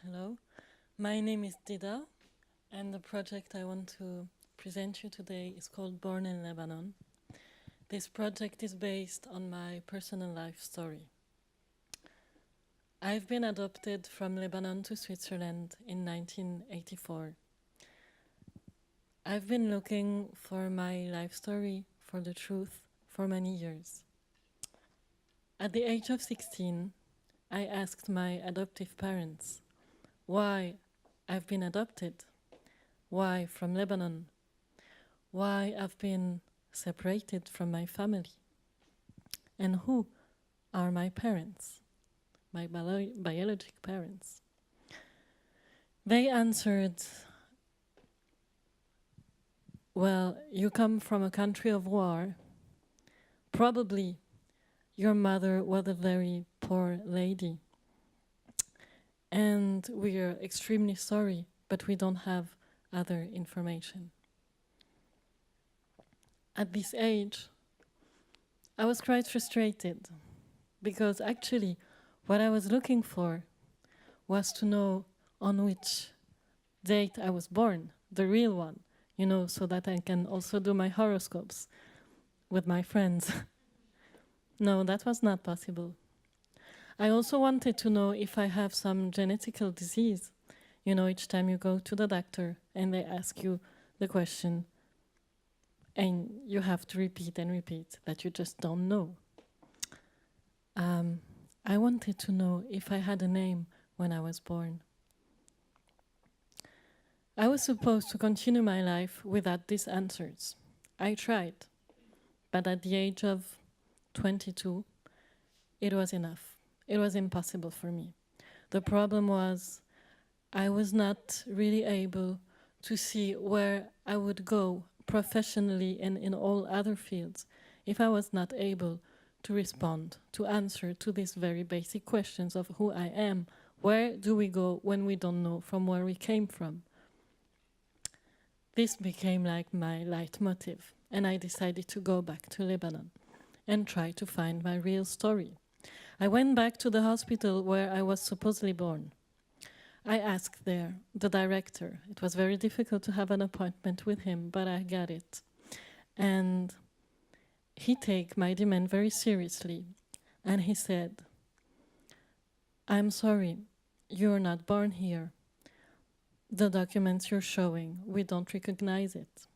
Hello, my name is Dida, and the project I want to present you today is called Born in Lebanon. This project is based on my personal life story. I've been adopted from Lebanon to Switzerland in 1984. I've been looking for my life story, for the truth, for many years. At the age of 16, I asked my adoptive parents why I've been adopted, why from Lebanon, why I've been separated from my family, and who are my parents, my biological parents. They answered, well, you come from a country of war. Probably your mother was a very poor lady. And we are extremely sorry, but we don't have other information. At this age, I was quite frustrated because actually what I was looking for was to know on which date I was born, the real one, so that I can also do my horoscopes with my friends. No, that was not possible. I also wanted to know if I have some genetical disease. Each time you go to the doctor and they ask you the question, and you have to repeat and repeat that you just don't know. I wanted to know if I had a name when I was born. I was supposed to continue my life without these answers. I tried, but at the age of 22, it was enough. It was impossible for me. The problem was I was not really able to see where I would go professionally and in all other fields if I was not able to respond, to answer to these very basic questions of who I am. Where do we go when we don't know from where we came from? This became like my leitmotif, and I decided to go back to Lebanon and try to find my real story. I went back to the hospital where I was supposedly born. I asked there the director. It was very difficult to have an appointment with him, but I got it. And he took my demand very seriously. And he said, I'm sorry, you're not born here. The documents you're showing, we don't recognize it.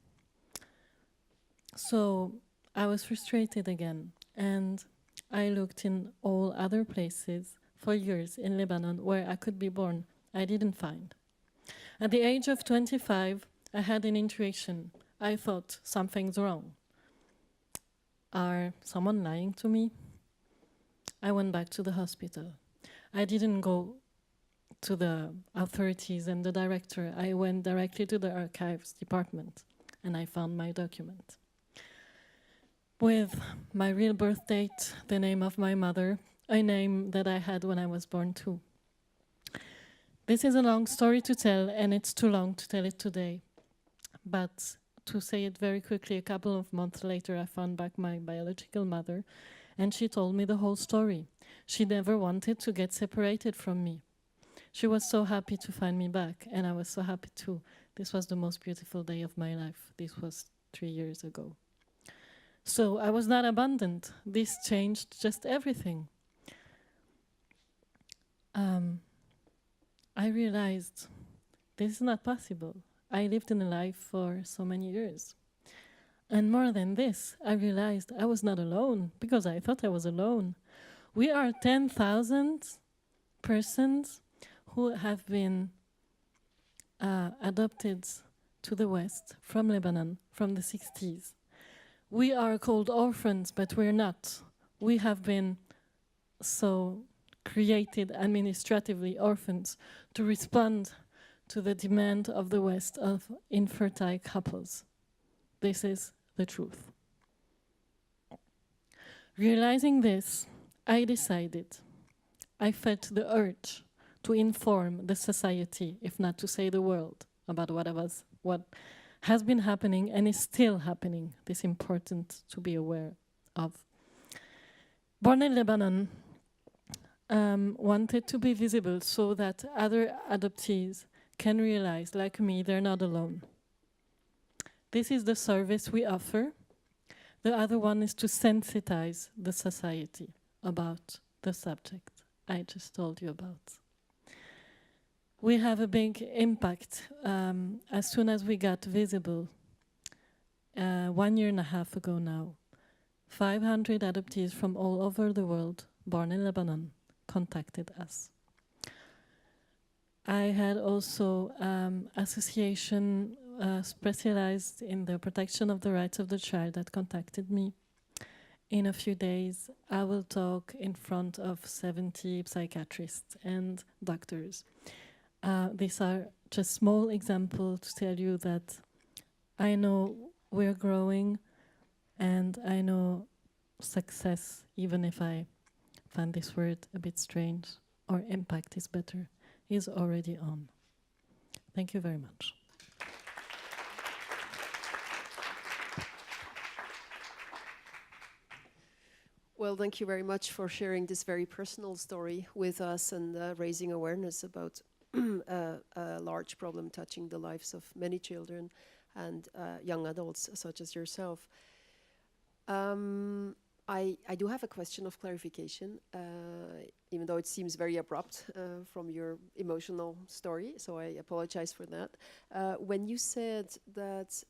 So I was frustrated again, and I looked in all other places for years in Lebanon where I could be born. I didn't find. At the age of 25, I had an intuition. I thought something's wrong. Are someone lying to me? I went back to the hospital. I didn't go to the authorities and the director. I went directly to the archives department and I found my document with my real birth date, the name of my mother, a name that I had when I was born too. This is a long story to tell, and it's too long to tell it today. But to say it very quickly, a couple of months later, I found back my biological mother, and she told me the whole story. She never wanted to get separated from me. She was so happy to find me back, and I was so happy too. This was the most beautiful day of my life. This was 3 years ago. So I was not abandoned. This changed just everything. I realized this is not possible. I lived in a life for so many years. And more than this, I realized I was not alone because I thought I was alone. We are 10,000 persons who have been adopted to the West from Lebanon from the 60s. We are called orphans, but we're not. We have been so created administratively orphans to respond to the demand of the West of infertile couples. This is the truth. Realizing this, I decided, I felt the urge to inform the society, if not to say the world, about what has been happening and is still happening. This is important to be aware of. Born in Lebanon, wanted to be visible so that other adoptees can realize, like me, they're not alone. This is the service we offer. The other one is to sensitize the society about the subject I just told you about. We have a big impact as soon as we got visible 1.5 years ago now. 500 adoptees from all over the world, born in Lebanon, contacted us. I had also association specialized in the protection of the rights of the child that contacted me. In a few days, I will talk in front of 70 psychiatrists and doctors. These are just small examples to tell you that I know we're growing and I know success, even if I find this word a bit strange, or impact is better, is already on. Thank you very much. Well, thank you very much for sharing this very personal story with us and raising awareness about a large problem touching the lives of many children and young adults such as yourself. I do have a question of clarification, even though it seems very abrupt from your emotional story, so I apologize for that. When you said that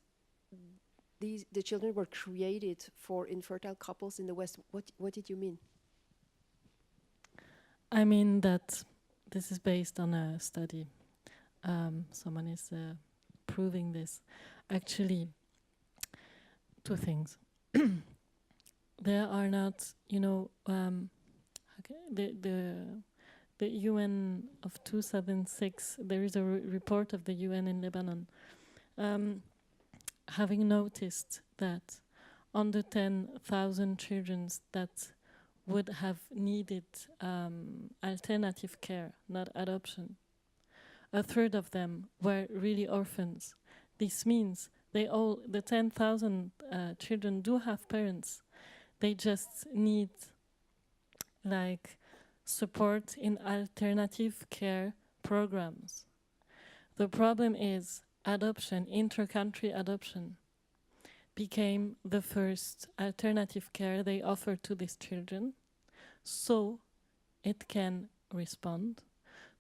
the children were created for infertile couples in the West, what did you mean? I mean that this is based on a study. Someone is proving this. Actually, two things. There are not, the UN of 2006, there is a report of the UN in Lebanon, having noticed that on the 10,000 children that would have needed alternative care, not adoption, a third of them were really orphans. This means the 10,000 children do have parents. They just need support in alternative care programs. The problem is adoption, inter-country adoption, became the first alternative care they offer to these children, so it can respond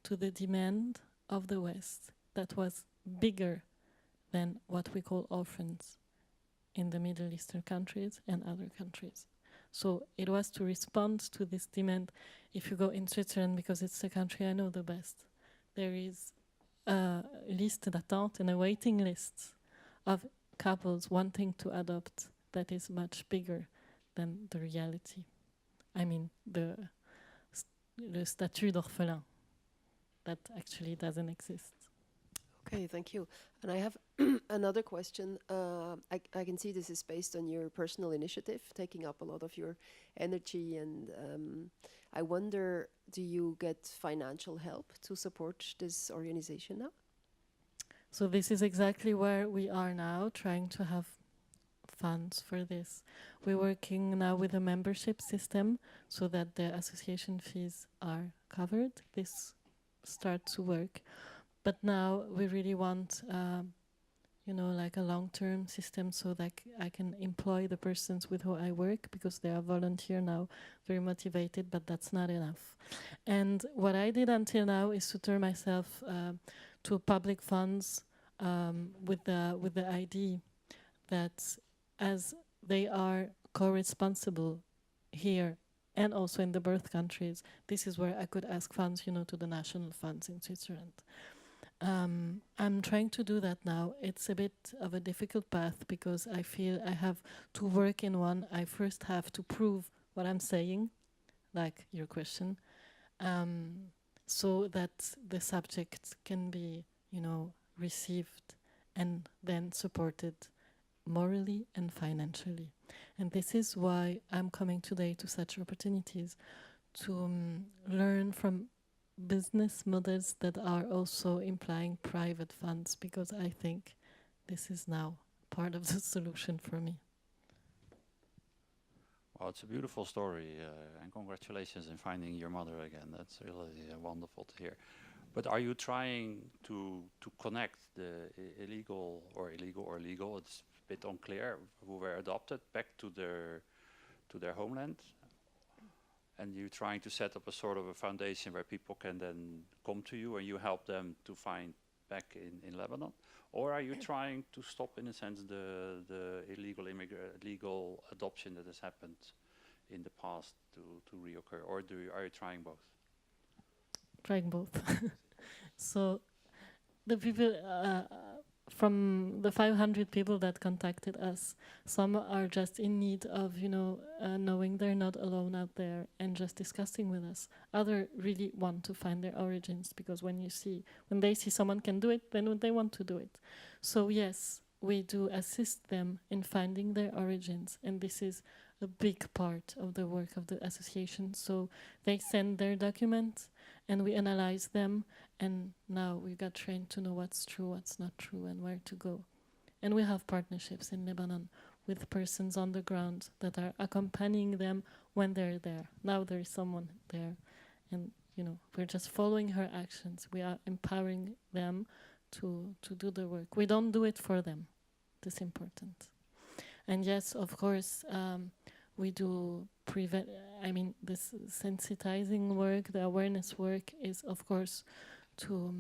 to the demand of the West that was bigger than what we call orphans in the Middle Eastern countries and other countries. So it was to respond to this demand. If you go in Switzerland, because it's the country I know the best, there is a liste d'attente and a waiting list of couples wanting to adopt that is much bigger than the reality. I mean, le statut d'orphelin that actually doesn't exist. Okay, thank you. And I have another question. I can see this is based on your personal initiative, taking up a lot of your energy. And I wonder, do you get financial help to support this organization now? So this is exactly where we are now, trying to have funds for this. We're working now with a membership system so that the association fees are covered. This starts to work. But now we really want, a long-term system so that I can employ the persons with who I work, because they are volunteer now, very motivated, but that's not enough. And what I did until now is to turn myself to public funds with the idea that as they are co-responsible here and also in the birth countries, this is where I could ask funds, to the national funds in Switzerland. I'm trying to do that now. It's a bit of a difficult path because I feel I have to work in one. I first have to prove what I'm saying, like your question, so that the subject can be, received and then supported morally and financially. And this is why I'm coming today to such opportunities to learn from business models that are also implying private funds, because I think this is now part of the solution for me. Well, it's a beautiful story, and congratulations in finding your mother again. That's really wonderful to hear. But are you trying to connect the illegal or legal? It's a bit unclear who were adopted back to their homeland, and you trying to set up a sort of a foundation where people can then come to you and you help them to find back in Lebanon? Or are you trying to stop, in a sense, the illegal adoption that has happened in the past to reoccur? Or are you trying both? Trying both. So the people from the 500 people that contacted us, some are just in need of, knowing they're not alone out there and just discussing with us. Other really want to find their origins, because when they see someone can do it, then they want to do it. So yes, we do assist them in finding their origins, and this is a big part of the work of the association. So they send their documents and we analyze them, and now we got trained to know what's true, what's not true, and where to go. And we have partnerships in Lebanon with persons on the ground that are accompanying them when they're there. Now there is someone there, and we're just following her actions. We are empowering them to do the work. We don't do it for them. This is important. And yes, of course, we do this sensitizing work, the awareness work is, of course, to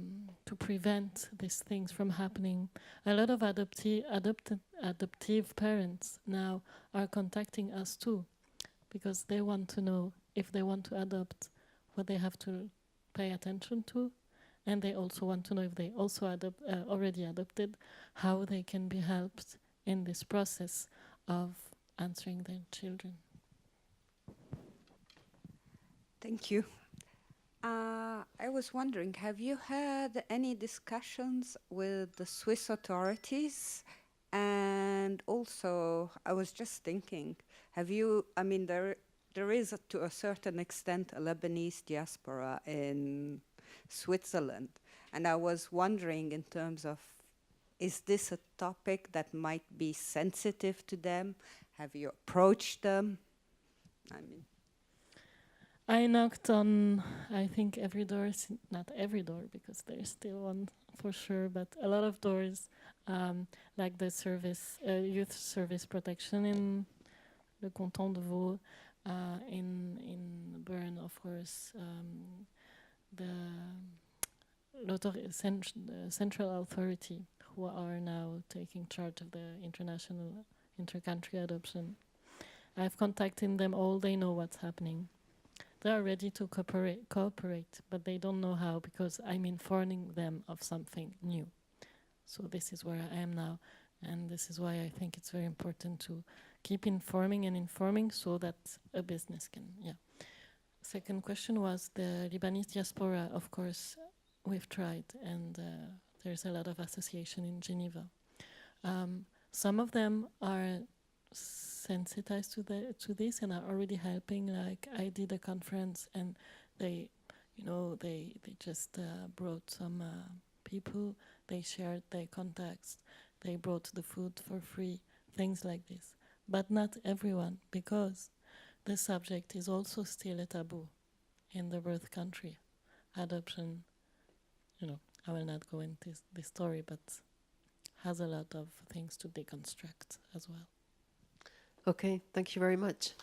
prevent these things from happening. A lot of adoptive parents now are contacting us too, because they want to know, if they want to adopt, what they have to pay attention to, and they also want to know, if they also already adopted, how they can be helped in this process of answering their children. Thank you. I was wondering, have you had any discussions with the Swiss authorities? And also, I was just thinking, there is to a certain extent a Lebanese diaspora in Switzerland. And I was wondering, in terms of, is this a topic that might be sensitive to them? Have you approached them? I knocked on, I think, every door, not every door, because there's still one for sure, but a lot of doors, like the youth service protection in le canton de Vaud, in Bern, of course, the central authority, who are now taking charge of the international inter-country adoption. I've contacted them all, they know what's happening. They are ready to cooperate, but they don't know how, because I'm informing them of something new. So this is where I am now, and this is why I think it's very important to keep informing so that a business can, Second question was the Lebanese diaspora. Of course, we've tried, and there's a lot of association in Geneva. Some of them are sensitized to this and are already helping. Like, I did a conference, and they just brought some people. They shared their contacts. They brought the food for free, things like this. But not everyone, because the subject is also still a taboo in the birth country. Adoption, I will not go into this story, but has a lot of things to deconstruct as well. Okay, thank you very much.